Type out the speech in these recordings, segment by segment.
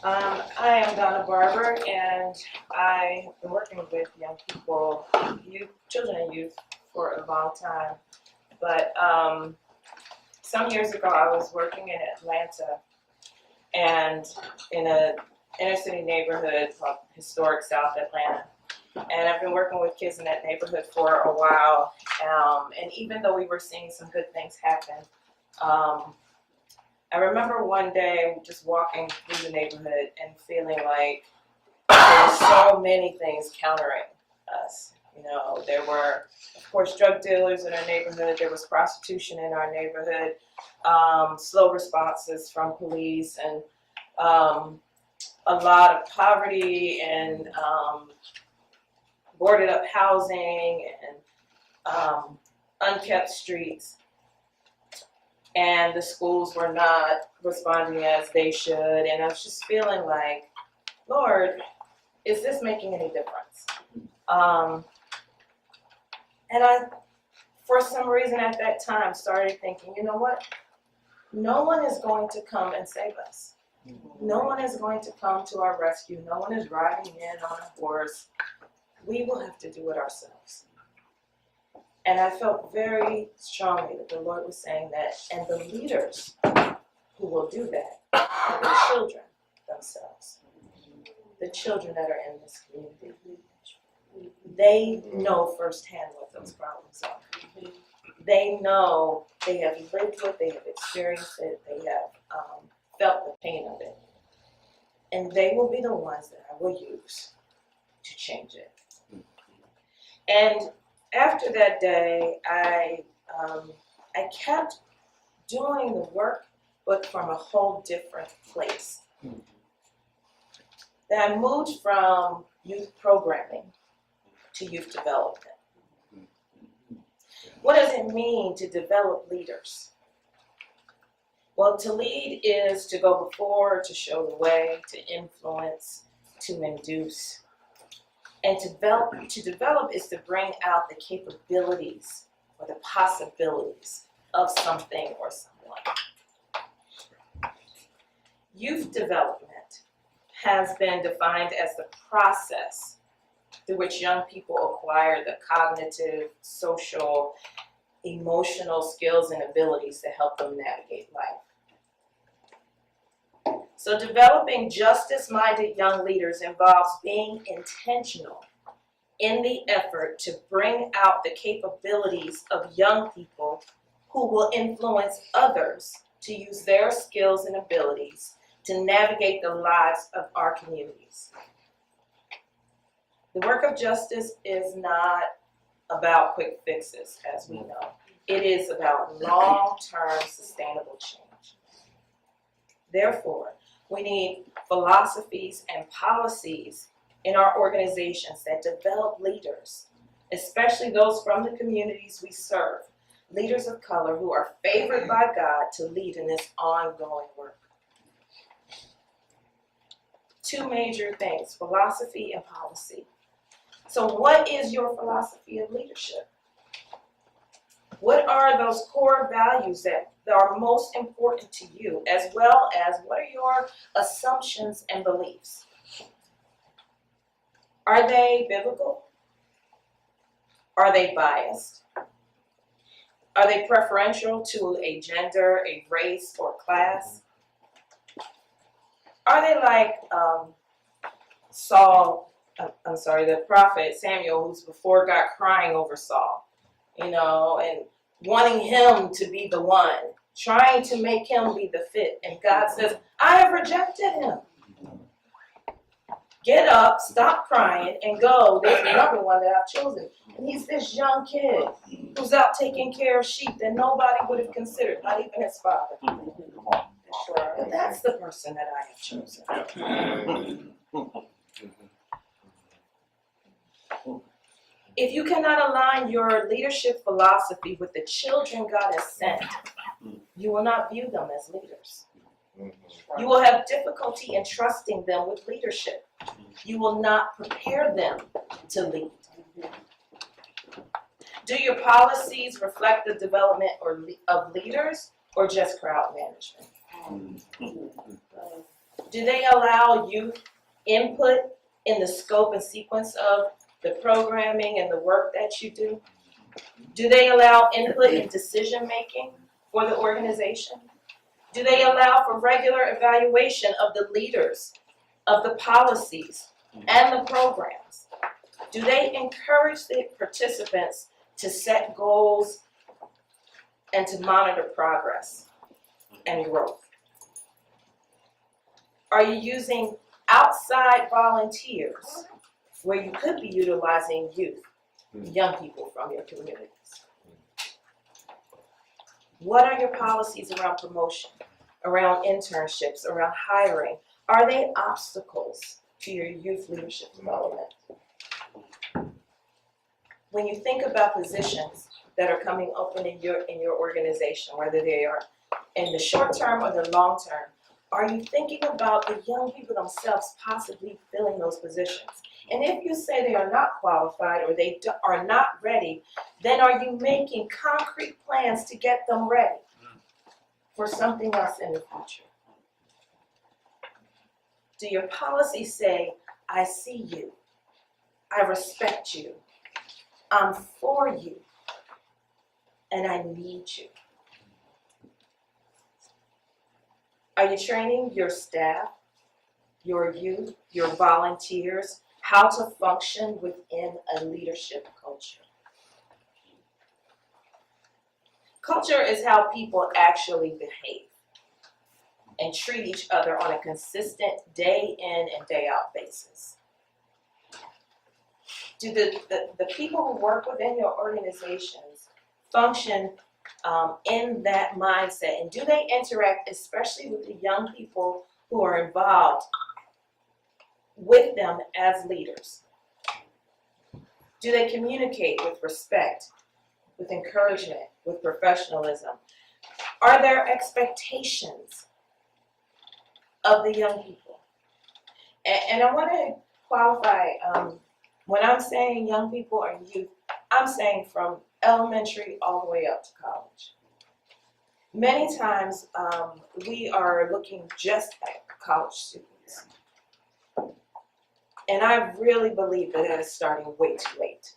I am Donna Barber, and I have been working with young people, children and youth, for a long time. But some years ago, I was working in Atlanta, and in an inner city neighborhood called historic South Atlanta. And I've been working with kids in that neighborhood for a while. And even though we were seeing some good things happen, I remember one day just walking through the neighborhood and feeling like there were so many things countering us. You know, there were, of course, drug dealers in our neighborhood. There was prostitution in our neighborhood, slow responses from police, and a lot of poverty and boarded up housing and unkept streets. And the schools were not responding as they should. And I was just feeling like, Lord, is this making any difference? And I, for some reason at that time, started thinking, you know what? No one is going to come and save us. No one is going to come to our rescue. No one is riding in on a horse. We will have to do it ourselves. And I felt very strongly that the Lord was saying that, and the leaders who will do that are the children themselves, the children that are in this community. They know firsthand what those problems are. They know, they have lived with, they have experienced it, they have felt the pain of it. And they will be the ones that I will use to change it. And after that day, I kept doing the work, but from a whole different place. Then I moved from youth programming to youth development. What does it mean to develop leaders? Well, to lead is to go before, to show the way, to influence, to induce. And to develop is to bring out the capabilities or the possibilities of something or someone. Youth development has been defined as the process through which young people acquire the cognitive, social, emotional skills and abilities to help them navigate life. So developing justice-minded young leaders involves being intentional in the effort to bring out the capabilities of young people who will influence others to use their skills and abilities to navigate the lives of our communities. The work of justice is not about quick fixes, as we know. It is about long-term sustainable change. Therefore, we need philosophies and policies in our organizations that develop leaders, especially those from the communities we serve, leaders of color who are favored by God to lead in this ongoing work. Two major things, philosophy and policy. So what is your philosophy of leadership? What are those core values that are most important to you, as well as what are your assumptions and beliefs? Are they biblical? Are they biased? Are they preferential to a gender, a race, or class? Are they like the prophet Samuel, who's before God crying over Saul, and wanting him to be the one, trying to make him be the fit. And God says, I have rejected him. Get up, stop crying, and go. There's another one that I've chosen. And he's this young kid who's out taking care of sheep that nobody would have considered, not even his father. But that's the person that I have chosen. If you cannot align your leadership philosophy with the children God has sent, you will not view them as leaders. You will have difficulty in trusting them with leadership. You will not prepare them to lead. Do your policies reflect the development of leaders or just crowd management? Do they allow youth input in the scope and sequence of the programming and the work that you do? Do they allow input in decision making for the organization? Do they allow for regular evaluation of the leaders, of the policies, and the programs? Do they encourage the participants to set goals and to monitor progress and growth? Are you using outside volunteers where you could be utilizing youth, young people from your communities? What are your policies around promotion, around internships, around hiring? Are they obstacles to your youth leadership development? When you think about positions that are coming open in your organization, whether they are in the short term or the long term, are you thinking about the young people themselves possibly filling those positions? And if you say they are not qualified or they are not ready, then are you making concrete plans to get them ready for something else in the future? Do your policies say, I see you, I respect you, I'm for you, and I need you? Are you training your staff, your youth, your volunteers, how to function within a leadership culture? Culture is how people actually behave and treat each other on a consistent day in and day out basis. Do the people who work within your organizations function in that mindset? And do they interact, especially with the young people who are involved with them as leaders? Do they communicate with respect, with encouragement, with professionalism? Are there expectations of the young people? And I want to qualify, when I'm saying young people or youth, I'm saying from elementary all the way up to college. Many times we are looking just at college students. And I really believe that is starting way too late.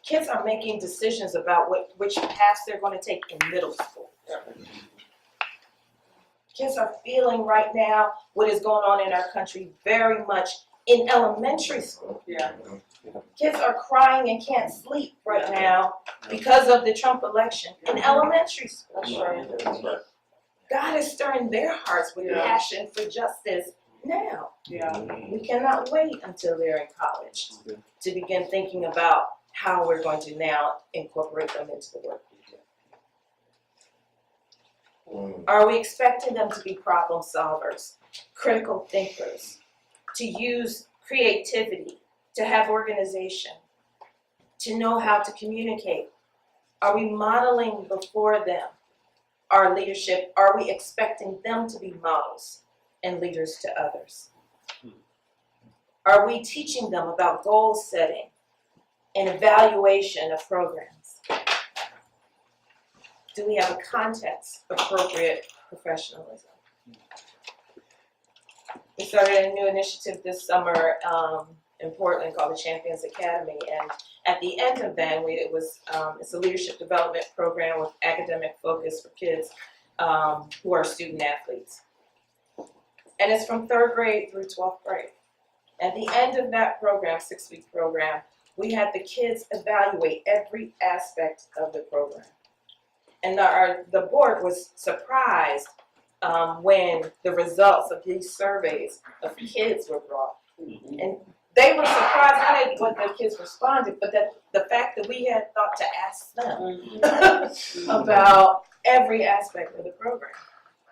Kids are making decisions about which paths they're going to take in middle school. Kids are feeling right now what is going on in our country very much in elementary school. Yeah. Kids are crying and can't sleep right now because of the Trump election in elementary school. That's right. God is stirring their hearts with passion for justice now. Yeah. We cannot wait until they're in college to begin thinking about how we're going to now incorporate them into the work we do. Are we expecting them to be problem solvers, critical thinkers, to use creativity, to have organization, to know how to communicate? Are we modeling before them our leadership? Are we expecting them to be models and leaders to others? Are we teaching them about goal setting and evaluation of programs? Do we have a context-appropriate professionalism? We started a new initiative this summer in Portland called the Champions Academy, and at the end of that, it's a leadership development program with academic focus for kids who are student athletes. And it's from 3rd grade through 12th grade. At the end of that program, 6-week program, we had the kids evaluate every aspect of the program. And the board was surprised when the results of these surveys of kids were brought. And they were surprised not at what the kids responded, but that the fact that we had thought to ask them about every aspect of the program.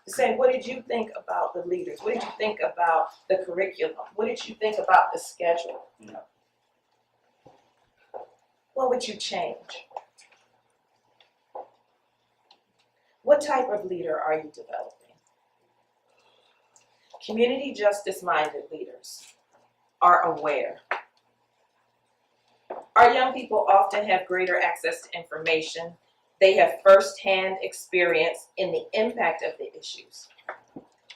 To say, what did you think about the leaders? What did you think about the curriculum? What did you think about the schedule? What would you change? What type of leader are you developing? Community justice-minded leaders are aware. Our young people often have greater access to information. They have firsthand experience in the impact of the issues.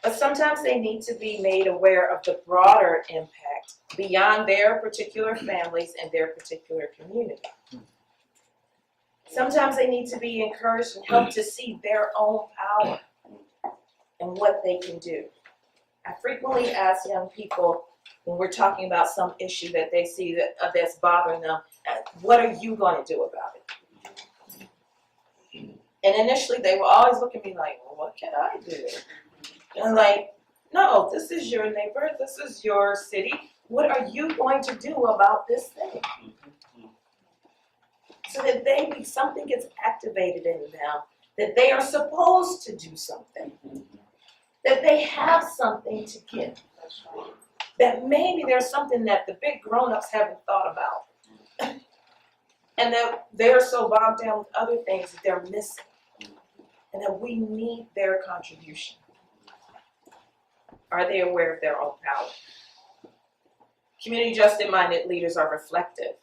But sometimes they need to be made aware of the broader impact beyond their particular families and their particular community. Sometimes they need to be encouraged and helped to see their own power and what they can do. I frequently ask young people when we're talking about some issue that they see that's bothering them, what are you going to do about it? And initially they will always look at me like, well, what can I do? And I'm like, no, this is your neighborhood, this is your city. What are you going to do about this thing? So that something gets activated in them, that they are supposed to do something, that they have something to give, that maybe there's something that the big grown-ups haven't thought about, and that they're so bogged down with other things that they're missing, and that we need their contribution. Are they aware of their own power? Community justice-minded leaders are reflective.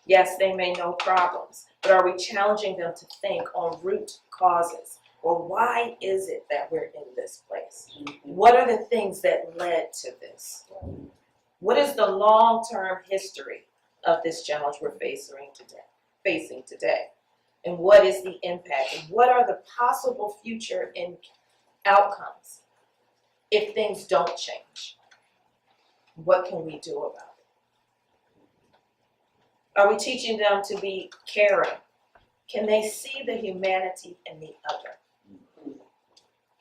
Yes, they may know problems, but are we challenging them to think on root causes? Or why is it that we're in this place? What are the things that led to this? What is the long-term history of this challenge we're facing today? And what is the impact? And what are the possible future outcomes if things don't change? What can we do about it? Are we teaching them to be caring? Can they see the humanity in the other?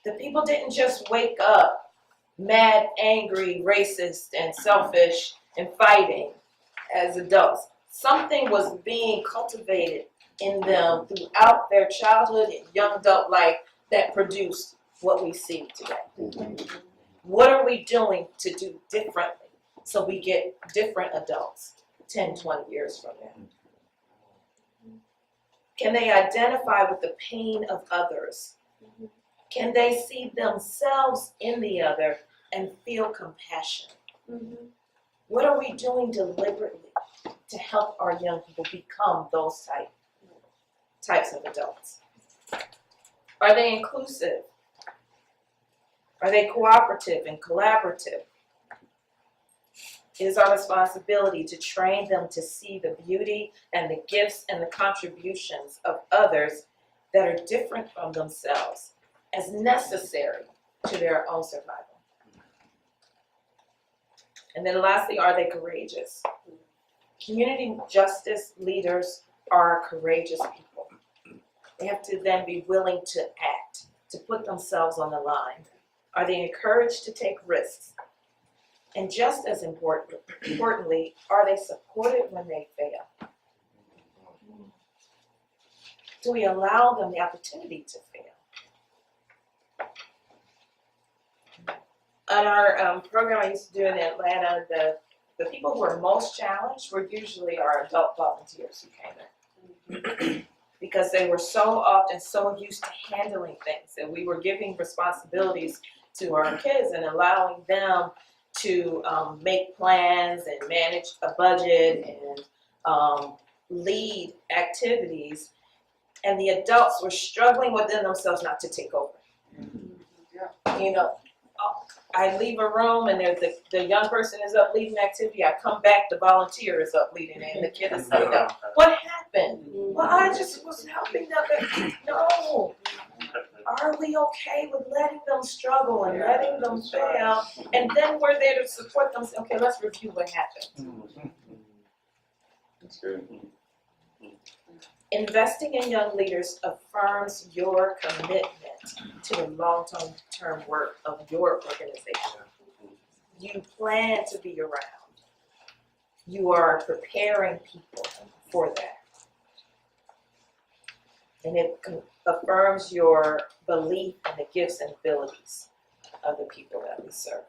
The people didn't just wake up mad, angry, racist, and selfish and fighting as adults. Something was being cultivated in them throughout their childhood and young adult life that produced what we see today. What are we doing to do differently so we get different adults 10, 20 years from now? Can they identify with the pain of others? Can they see themselves in the other and feel compassion? What are we doing deliberately to help our young people become those types of adults? Are they inclusive? Are they cooperative and collaborative? It is our responsibility to train them to see the beauty and the gifts and the contributions of others that are different from themselves as necessary to their own survival. And then lastly, are they courageous? Community justice leaders are courageous people. They have to then be willing to act, to put themselves on the line. Are they encouraged to take risks? And just as importantly, are they supported when they fail? Do we allow them the opportunity to fail? On our program I used to do in Atlanta, the people who were most challenged were usually our adult volunteers who came in. Because they were so often so used to handling things, and we were giving responsibilities to our kids and allowing them to make plans and manage a budget and lead activities, and the adults were struggling within themselves not to take over. You know, I leave a room and the young person is up leading activity. I come back, the volunteer is up leading it, and the kid is saying, "What happened?" "Well, I just was helping them." No. Are we okay with letting them struggle and letting them fail? And then we're there to support them. Say, okay, let's review what happened. That's good. Investing in young leaders affirms your commitment to the long-term work of your organization. You plan to be around. You are preparing people for that. And it affirms your belief in the gifts and abilities of the people that we serve.